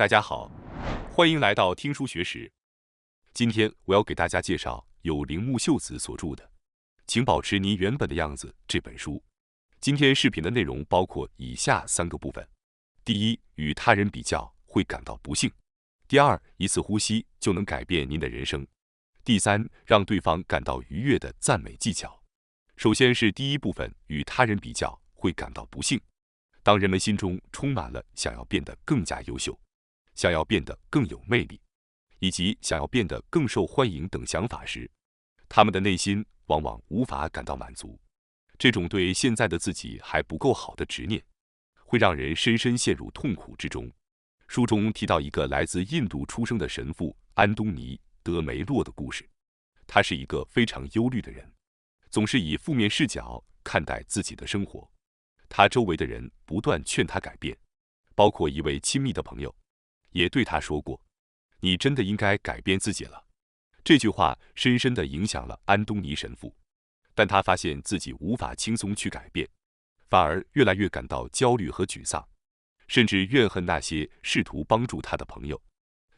大家好，欢迎来到听书学史。今天我要给大家介绍由铃木秀子所著的《请保持你原本的样子》这本书。今天视频的内容包括以下3个部分：第一，与他人比较会感到不幸；第二，一次呼吸就能改变您的人生；第三，让对方感到愉悦的赞美技巧。首先是第一部分，与他人比较会感到不幸。当人们心中充满了想要变得更加优秀、想要变得更有魅力，以及想要变得更受欢迎等想法时，他们的内心往往无法感到满足。这种对现在的自己还不够好的执念，会让人深深陷入痛苦之中。书中提到一个来自印度出生的神父安东尼·德梅洛的故事。他是一个非常忧虑的人，总是以负面视角看待自己的生活。他周围的人不断劝他改变，包括一位亲密的朋友也对他说过：“你真的应该改变自己了。”这句话深深地影响了安东尼神父，但他发现自己无法轻松去改变，反而越来越感到焦虑和沮丧，甚至怨恨那些试图帮助他的朋友。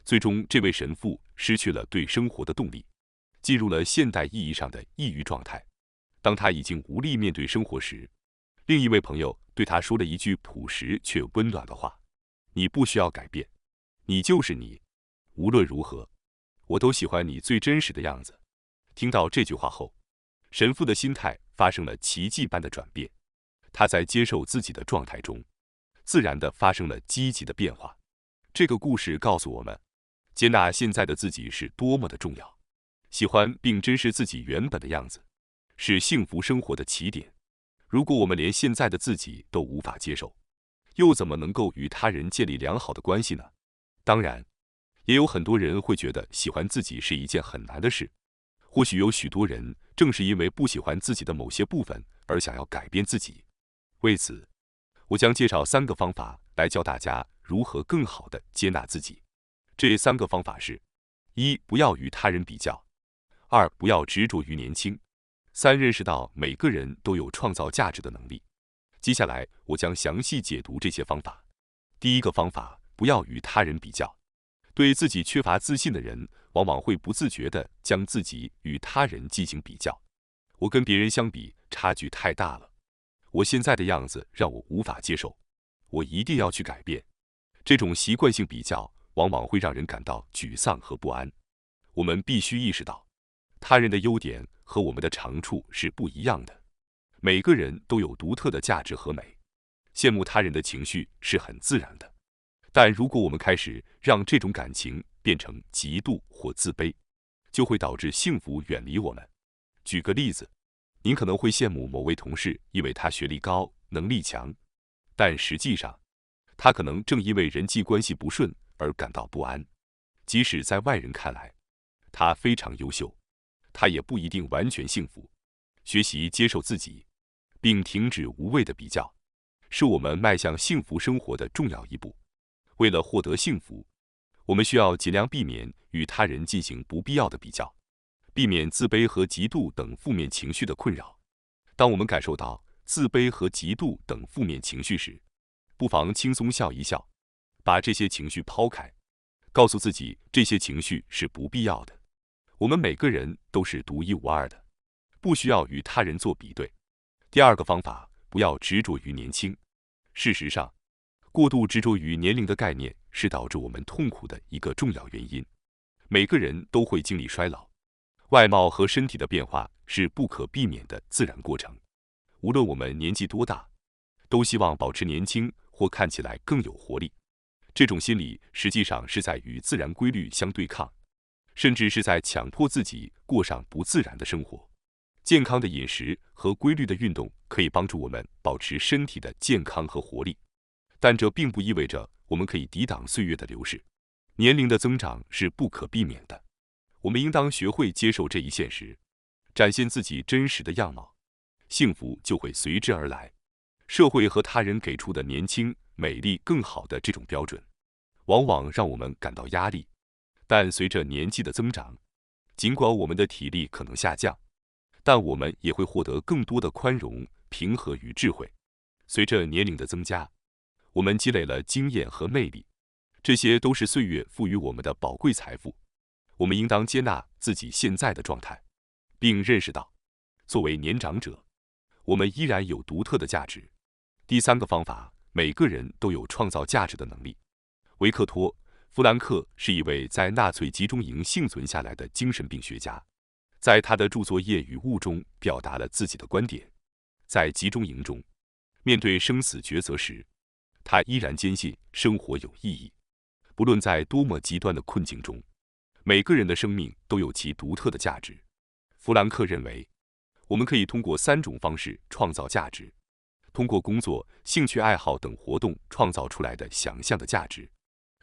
最终，这位神父失去了对生活的动力，进入了现代意义上的抑郁状态。当他已经无力面对生活时，另一位朋友对他说了一句朴实却温暖的话：“你不需要改变，你就是你。无论如何，我都喜欢你最真实的样子。”听到这句话后，神父的心态发生了奇迹般的转变。他在接受自己的状态中，自然地发生了积极的变化。这个故事告诉我们，接纳现在的自己是多么的重要。喜欢并珍视自己原本的样子，是幸福生活的起点。如果我们连现在的自己都无法接受，又怎么能够与他人建立良好的关系呢？当然，也有很多人会觉得喜欢自己是一件很难的事。或许有许多人正是因为不喜欢自己的某些部分而想要改变自己。为此，我将介绍3个方法来教大家如何更好地接纳自己。这3个方法是：1. 不要与他人比较； 2. 不要执着于年轻； 3. 认识到每个人都有创造价值的能力。接下来，我将详细解读这些方法。第一个方法，不要与他人比较。对自己缺乏自信的人，往往会不自觉地将自己与他人进行比较。我跟别人相比，差距太大了。我现在的样子让我无法接受，我一定要去改变。这种习惯性比较，往往会让人感到沮丧和不安。我们必须意识到，他人的优点和我们的长处是不一样的。每个人都有独特的价值和美，羡慕他人的情绪是很自然的。但如果我们开始让这种感情变成嫉妒或自卑，就会导致幸福远离我们。举个例子，您可能会羡慕某位同事，因为他学历高、能力强，但实际上，他可能正因为人际关系不顺而感到不安。即使在外人看来，他非常优秀，他也不一定完全幸福。学习接受自己，并停止无谓的比较，是我们迈向幸福生活的重要一步。为了获得幸福，我们需要尽量避免与他人进行不必要的比较，避免自卑和嫉妒等负面情绪的困扰。当我们感受到自卑和嫉妒等负面情绪时，不妨轻松笑一笑，把这些情绪抛开，告诉自己这些情绪是不必要的。我们每个人都是独一无二的，不需要与他人做比对。第二个方法，不要执着于年轻。事实上，过度执着于年龄的概念是导致我们痛苦的一个重要原因。每个人都会经历衰老，外貌和身体的变化是不可避免的自然过程。无论我们年纪多大，都希望保持年轻或看起来更有活力。这种心理实际上是在与自然规律相对抗，甚至是在强迫自己过上不自然的生活。健康的饮食和规律的运动可以帮助我们保持身体的健康和活力，但这并不意味着我们可以抵挡岁月的流逝。年龄的增长是不可避免的，我们应当学会接受这一现实，展现自己真实的样貌，幸福就会随之而来。社会和他人给出的年轻、美丽、更好的这种标准，往往让我们感到压力。但随着年纪的增长，尽管我们的体力可能下降，但我们也会获得更多的宽容、平和与智慧。随着年龄的增加，我们积累了经验和魅力，这些都是岁月赋予我们的宝贵财富，我们应当接纳自己现在的状态，并认识到，作为年长者，我们依然有独特的价值。第三个方法，每个人都有创造价值的能力。维克托·弗兰克是一位在纳粹集中营幸存下来的精神病学家，在他的著作《夜与雾》中表达了自己的观点。在集中营中，面对生死抉择时，他依然坚信生活有意义。不论在多么极端的困境中，每个人的生命都有其独特的价值。弗兰克认为，我们可以通过3种方式创造价值：通过工作、兴趣爱好等活动创造出来的想象的价值，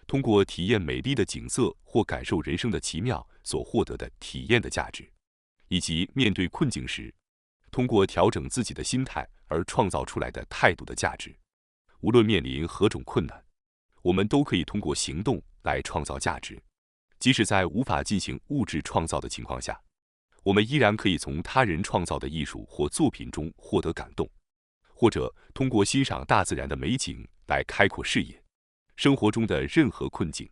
通过体验美丽的景色或感受人生的奇妙所获得的体验的价值，以及面对困境时，通过调整自己的心态而创造出来的态度的价值。无论面临何种困难，我们都可以通过行动来创造价值。即使在无法进行物质创造的情况下，我们依然可以从他人创造的艺术或作品中获得感动，或者通过欣赏大自然的美景来开阔视野。生活中的任何困境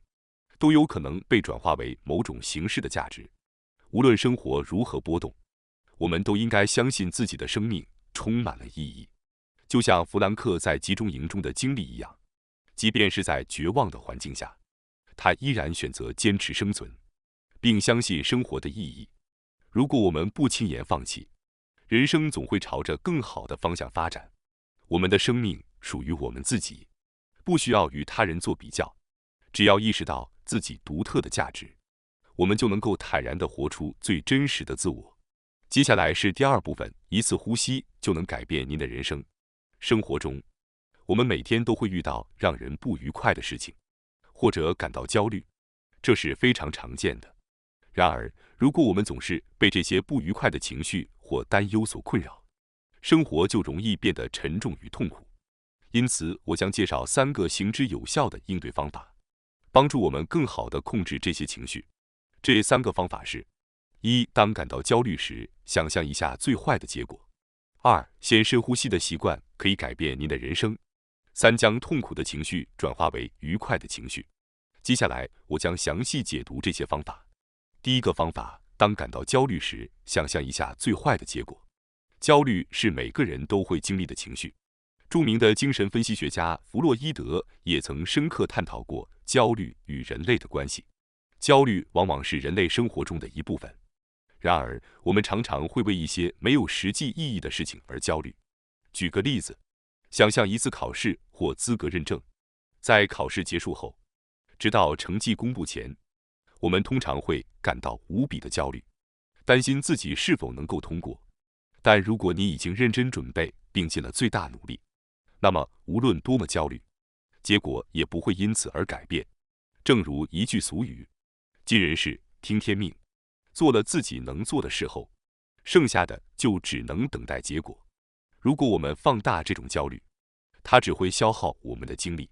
都有可能被转化为某种形式的价值。无论生活如何波动，我们都应该相信自己的生命充满了意义。就像弗兰克在集中营中的经历一样，即便是在绝望的环境下，他依然选择坚持生存，并相信生活的意义。如果我们不轻言放弃，人生总会朝着更好的方向发展。我们的生命属于我们自己，不需要与他人做比较。只要意识到自己独特的价值，我们就能够坦然地活出最真实的自我。接下来是第2部分，一次呼吸就能改变您的人生。生活中，我们每天都会遇到让人不愉快的事情，或者感到焦虑，这是非常常见的。然而，如果我们总是被这些不愉快的情绪或担忧所困扰，生活就容易变得沉重与痛苦。因此，我将介绍3个行之有效的应对方法，帮助我们更好地控制这些情绪。这3个方法是：1. 当感到焦虑时，想象一下最坏的结果。2. 先深呼吸的习惯可以改变您的人生。3. 将痛苦的情绪转化为愉快的情绪。接下来，我将详细解读这些方法。第1个方法，当感到焦虑时，想象一下最坏的结果。焦虑是每个人都会经历的情绪。著名的精神分析学家弗洛伊德也曾深刻探讨过焦虑与人类的关系。焦虑往往是人类生活中的一部分。然而，我们常常会为一些没有实际意义的事情而焦虑。举个例子，想象一次考试或资格认证，在考试结束后，直到成绩公布前，我们通常会感到无比的焦虑，担心自己是否能够通过。但如果你已经认真准备并尽了最大努力，那么无论多么焦虑，结果也不会因此而改变。正如一句俗语：“尽人事，听天命。”做了自己能做的事后，剩下的就只能等待结果。如果我们放大这种焦虑，它只会消耗我们的精力，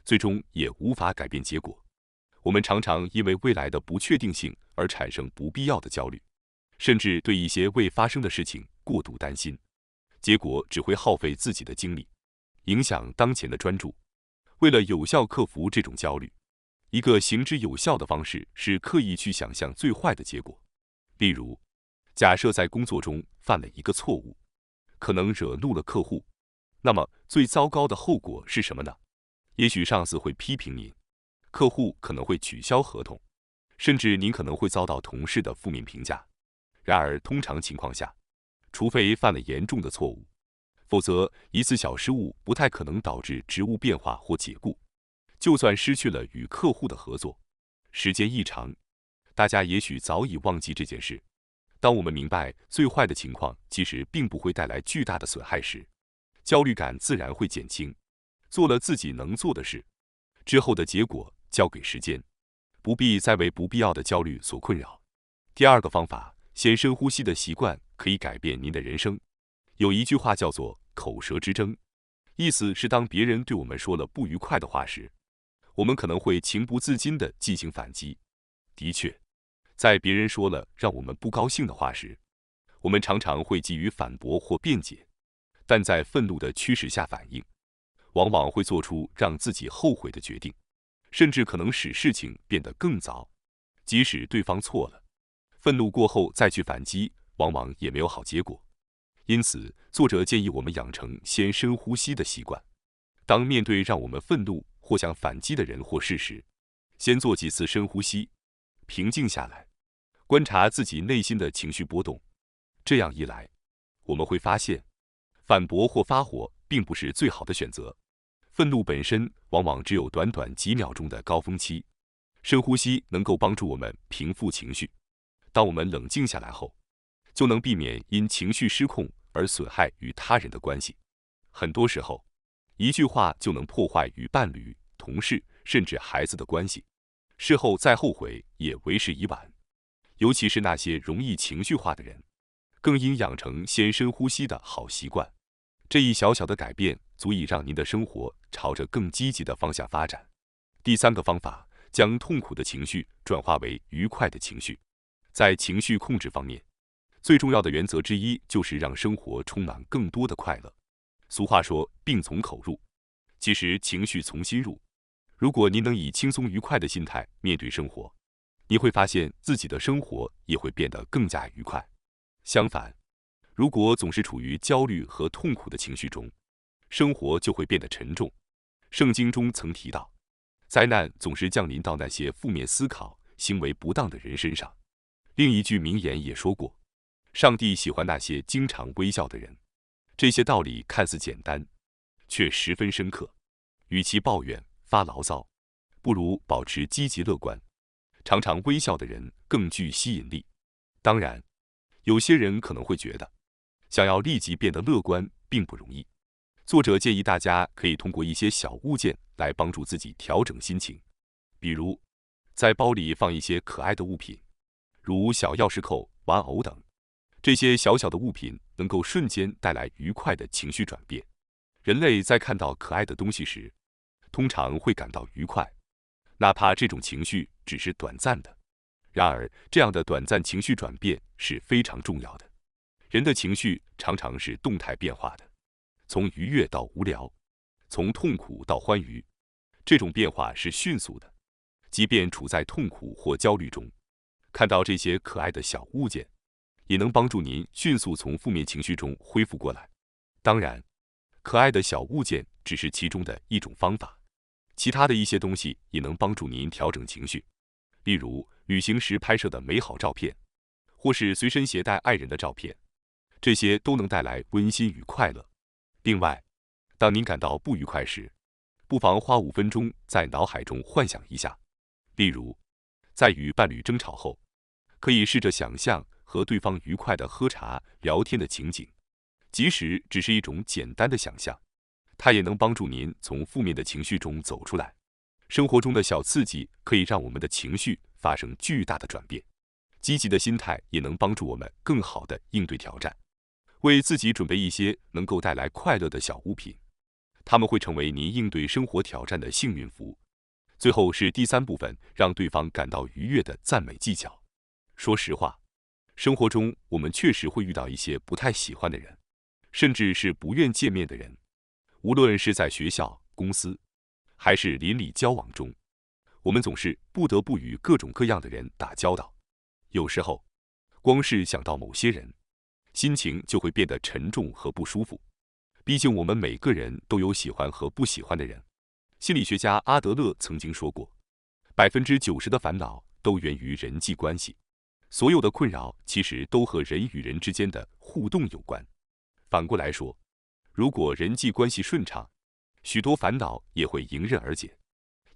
最终也无法改变结果。我们常常因为未来的不确定性而产生不必要的焦虑，甚至对一些未发生的事情过度担心，结果只会耗费自己的精力，影响当前的专注。为了有效克服这种焦虑，一个行之有效的方式是刻意去想象最坏的结果。例如，假设在工作中犯了一个错误，可能惹怒了客户，那么最糟糕的后果是什么呢？也许上司会批评您，客户可能会取消合同，甚至您可能会遭到同事的负面评价。然而，通常情况下，除非犯了严重的错误，否则一次小失误不太可能导致职务变化或解雇。就算失去了与客户的合作，时间一长，大家也许早已忘记这件事。当我们明白最坏的情况其实并不会带来巨大的损害时，焦虑感自然会减轻。做了自己能做的事，之后的结果交给时间，不必再为不必要的焦虑所困扰。第2个方法，先深呼吸的习惯可以改变您的人生。有一句话叫做“口舌之争”，意思是当别人对我们说了不愉快的话时，我们可能会情不自禁地进行反击。的确，在别人说了让我们不高兴的话时，我们常常会急于反驳或辩解，但在愤怒的驱使下反应，往往会做出让自己后悔的决定，甚至可能使事情变得更糟。即使对方错了，愤怒过后再去反击，往往也没有好结果。因此，作者建议我们养成先深呼吸的习惯。当面对让我们愤怒或想反击的人或事时，先做几次深呼吸，平静下来，观察自己内心的情绪波动。这样一来，我们会发现，反驳或发火并不是最好的选择。愤怒本身往往只有短短几秒钟的高峰期，深呼吸能够帮助我们平复情绪。当我们冷静下来后，就能避免因情绪失控而损害与他人的关系。很多时候，一句话就能破坏与伴侣、同事甚至孩子的关系，事后再后悔也为时已晚。尤其是那些容易情绪化的人，更应养成先深呼吸的好习惯。这一小小的改变，足以让您的生活朝着更积极的方向发展。第三个方法，将痛苦的情绪转化为愉快的情绪。在情绪控制方面，最重要的原则之一就是让生活充满更多的快乐。俗话说，病从口入，其实情绪从心入。如果您能以轻松愉快的心态面对生活，你会发现自己的生活也会变得更加愉快。相反，如果总是处于焦虑和痛苦的情绪中，生活就会变得沉重。圣经中曾提到，灾难总是降临到那些负面思考、行为不当的人身上。另一句名言也说过，上帝喜欢那些经常微笑的人。这些道理看似简单，却十分深刻。与其抱怨、发牢骚，不如保持积极乐观。常常微笑的人更具吸引力。当然，有些人可能会觉得，想要立即变得乐观并不容易。作者建议大家可以通过一些小物件来帮助自己调整心情，比如在包里放一些可爱的物品，如小钥匙扣、玩偶等。这些小小的物品能够瞬间带来愉快的情绪转变。人类在看到可爱的东西时，通常会感到愉快，哪怕这种情绪只是短暂的。然而，这样的短暂情绪转变是非常重要的。人的情绪常常是动态变化的，从愉悦到无聊，从痛苦到欢愉，这种变化是迅速的。即便处在痛苦或焦虑中，看到这些可爱的小物件，也能帮助您迅速从负面情绪中恢复过来。当然，可爱的小物件只是其中的一种方法，其他的一些东西也能帮助您调整情绪。例如，旅行时拍摄的美好照片，或是随身携带爱人的照片，这些都能带来温馨与快乐。另外，当您感到不愉快时，不妨花5分钟在脑海中幻想一下。例如，在与伴侣争吵后，可以试着想象和对方愉快地喝茶、聊天的情景，即使只是一种简单的想象，它也能帮助您从负面的情绪中走出来。生活中的小刺激可以让我们的情绪发生巨大的转变，积极的心态也能帮助我们更好地应对挑战。为自己准备一些能够带来快乐的小物品，它们会成为您应对生活挑战的幸运符。最后是第3部分，让对方感到愉悦的赞美技巧。说实话，生活中我们确实会遇到一些不太喜欢的人，甚至是不愿见面的人。无论是在学校、公司，还是邻里交往中，我们总是不得不与各种各样的人打交道。有时候，光是想到某些人，心情就会变得沉重和不舒服。毕竟我们每个人都有喜欢和不喜欢的人。心理学家阿德勒曾经说过，90%的烦恼都源于人际关系。所有的困扰其实都和人与人之间的互动有关。反过来说，如果人际关系顺畅，许多烦恼也会迎刃而解。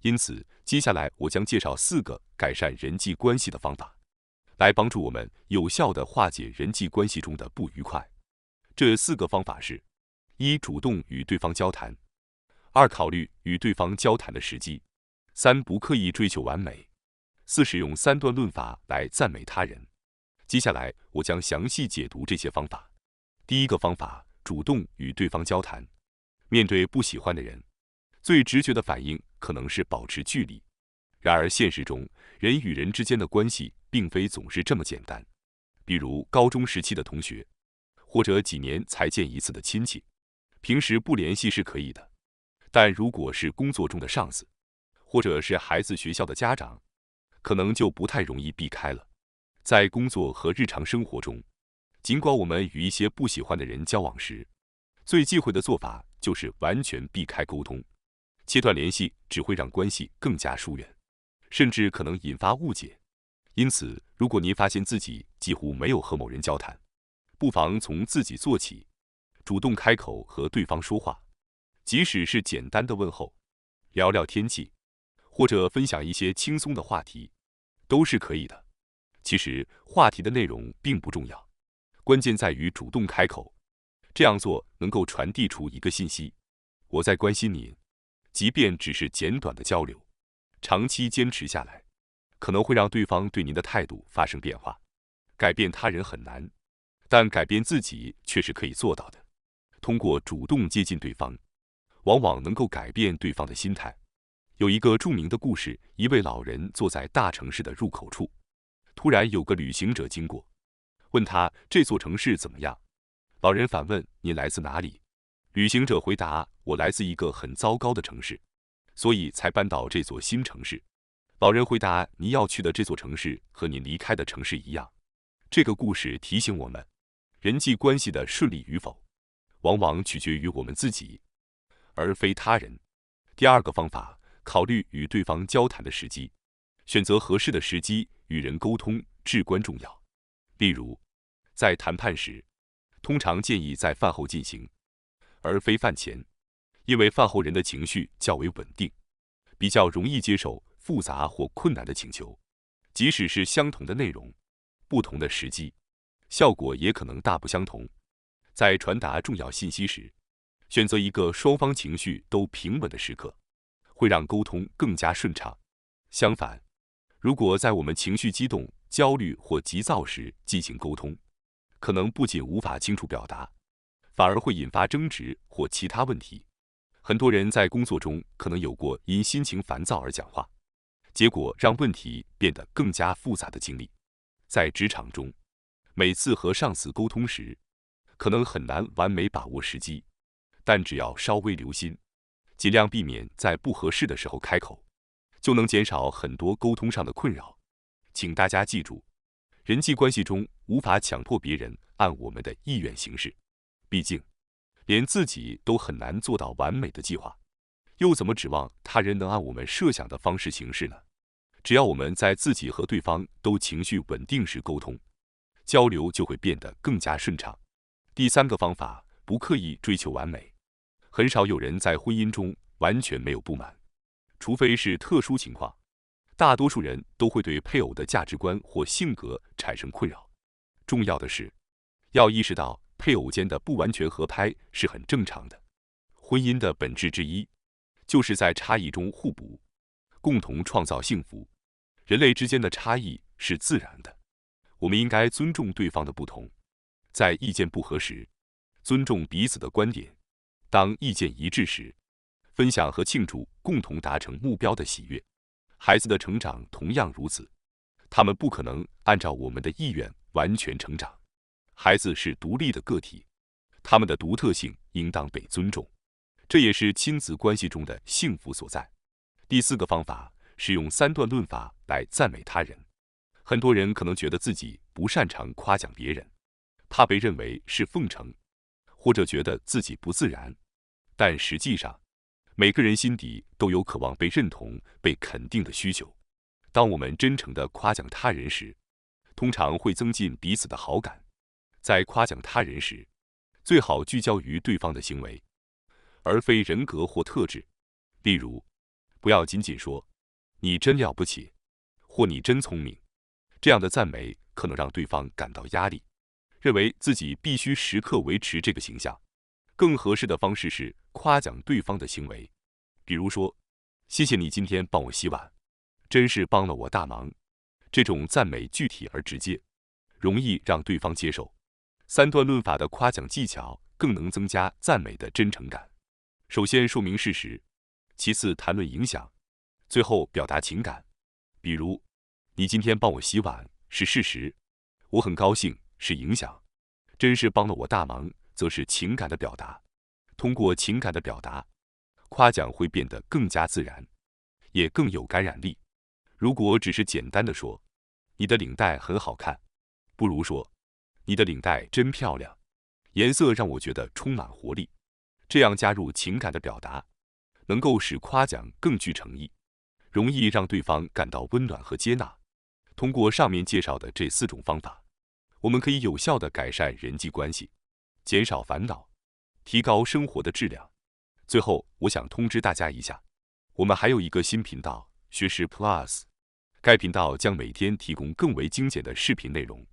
因此，接下来我将介绍4个改善人际关系的方法，来帮助我们有效地化解人际关系中的不愉快。这4个方法是：1. 主动与对方交谈； 2. 考虑与对方交谈的时机； 3. 不刻意追求完美； 4. 使用3段论法来赞美他人。接下来我将详细解读这些方法。第1个方法，主动与对方交谈。面对不喜欢的人，最直觉的反应可能是保持距离。然而现实中，人与人之间的关系并非总是这么简单。比如高中时期的同学，或者几年才见一次的亲戚，平时不联系是可以的。但如果是工作中的上司，或者是孩子学校的家长，可能就不太容易避开了。在工作和日常生活中，尽管我们与一些不喜欢的人交往时，最忌讳的做法就是完全避开沟通。切断联系只会让关系更加疏远，甚至可能引发误解。因此，如果您发现自己几乎没有和某人交谈，不妨从自己做起，主动开口和对方说话，即使是简单的问候、聊聊天气，或者分享一些轻松的话题，都是可以的。其实，话题的内容并不重要，关键在于主动开口。这样做能够传递出一个信息：我在关心您。即便只是简短的交流，长期坚持下来，可能会让对方对您的态度发生变化。改变他人很难，但改变自己却是可以做到的。通过主动接近对方，往往能够改变对方的心态。有一个著名的故事，一位老人坐在大城市的入口处，突然有个旅行者经过，问他这座城市怎么样。老人反问：您来自哪里？旅行者回答：我来自一个很糟糕的城市，所以才搬到这座新城市。老人回答：您要去的这座城市和您离开的城市一样。这个故事提醒我们，人际关系的顺利与否，往往取决于我们自己，而非他人。第二个方法，考虑与对方交谈的时机，选择合适的时机与人沟通至关重要。例如，在谈判时，通常建议在饭后进行，而非饭前，因为饭后人的情绪较为稳定，比较容易接受复杂或困难的请求。即使是相同的内容，不同的时机，效果也可能大不相同。在传达重要信息时，选择一个双方情绪都平稳的时刻，会让沟通更加顺畅。相反，如果在我们情绪激动、焦虑或急躁时进行沟通，可能不仅无法清楚表达，反而会引发争执或其他问题。很多人在工作中可能有过因心情烦躁而讲话，结果让问题变得更加复杂的经历。在职场中，每次和上司沟通时，可能很难完美把握时机，但只要稍微留心，尽量避免在不合适的时候开口，就能减少很多沟通上的困扰。请大家记住，人际关系中无法强迫别人按我们的意愿行事，毕竟连自己都很难做到完美的计划，又怎么指望他人能按我们设想的方式行事呢？只要我们在自己和对方都情绪稳定时沟通，交流就会变得更加顺畅。第三个方法，不刻意追求完美。很少有人在婚姻中完全没有不满，除非是特殊情况，大多数人都会对配偶的价值观或性格产生困扰。重要的是，要意识到配偶间的不完全合拍是很正常的。婚姻的本质之一，就是在差异中互补，共同创造幸福。人类之间的差异是自然的，我们应该尊重对方的不同。在意见不合时，尊重彼此的观点；当意见一致时，分享和庆祝共同达成目标的喜悦。孩子的成长同样如此，他们不可能按照我们的意愿完全成长。孩子是独立的个体，他们的独特性应当被尊重，这也是亲子关系中的幸福所在。第四个方法是用三段论法来赞美他人。很多人可能觉得自己不擅长夸奖别人，怕被认为是奉承，或者觉得自己不自然。但实际上，每个人心底都有渴望被认同、被肯定的需求。当我们真诚地夸奖他人时，通常会增进彼此的好感。在夸奖他人时，最好聚焦于对方的行为，而非人格或特质。例如，不要仅仅说“你真了不起”或“你真聪明”，这样的赞美可能让对方感到压力，认为自己必须时刻维持这个形象。更合适的方式是夸奖对方的行为，比如说：“谢谢你今天帮我洗碗，真是帮了我大忙。”这种赞美具体而直接，容易让对方接受。三段论法的夸奖技巧更能增加赞美的真诚感。首先说明事实，其次谈论影响，最后表达情感。比如，你今天帮我洗碗是事实，我很高兴是影响，真是帮了我大忙则是情感的表达。通过情感的表达，夸奖会变得更加自然，也更有感染力。如果只是简单的说你的领带很好看，不如说你的领带真漂亮，颜色让我觉得充满活力。这样加入情感的表达，能够使夸奖更具诚意，容易让对方感到温暖和接纳。通过上面介绍的这4种方法，我们可以有效地改善人际关系，减少烦恼，提高生活的质量。最后，我想通知大家一下，我们还有一个新频道学识 Plus， 该频道将每天提供更为精简的视频内容，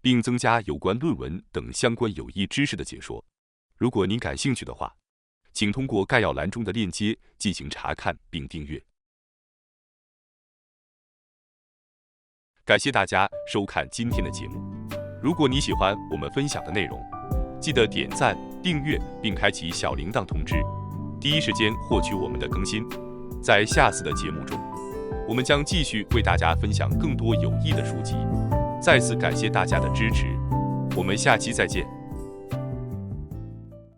并增加有关论文等相关有益知识的解说。如果您感兴趣的话，请通过概要栏中的链接进行查看并订阅。感谢大家收看今天的节目。如果你喜欢我们分享的内容，记得点赞、订阅并开启小铃铛通知，第一时间获取我们的更新。在下次的节目中，我们将继续为大家分享更多有益的书籍。再次感谢大家的支持，我们下期再见。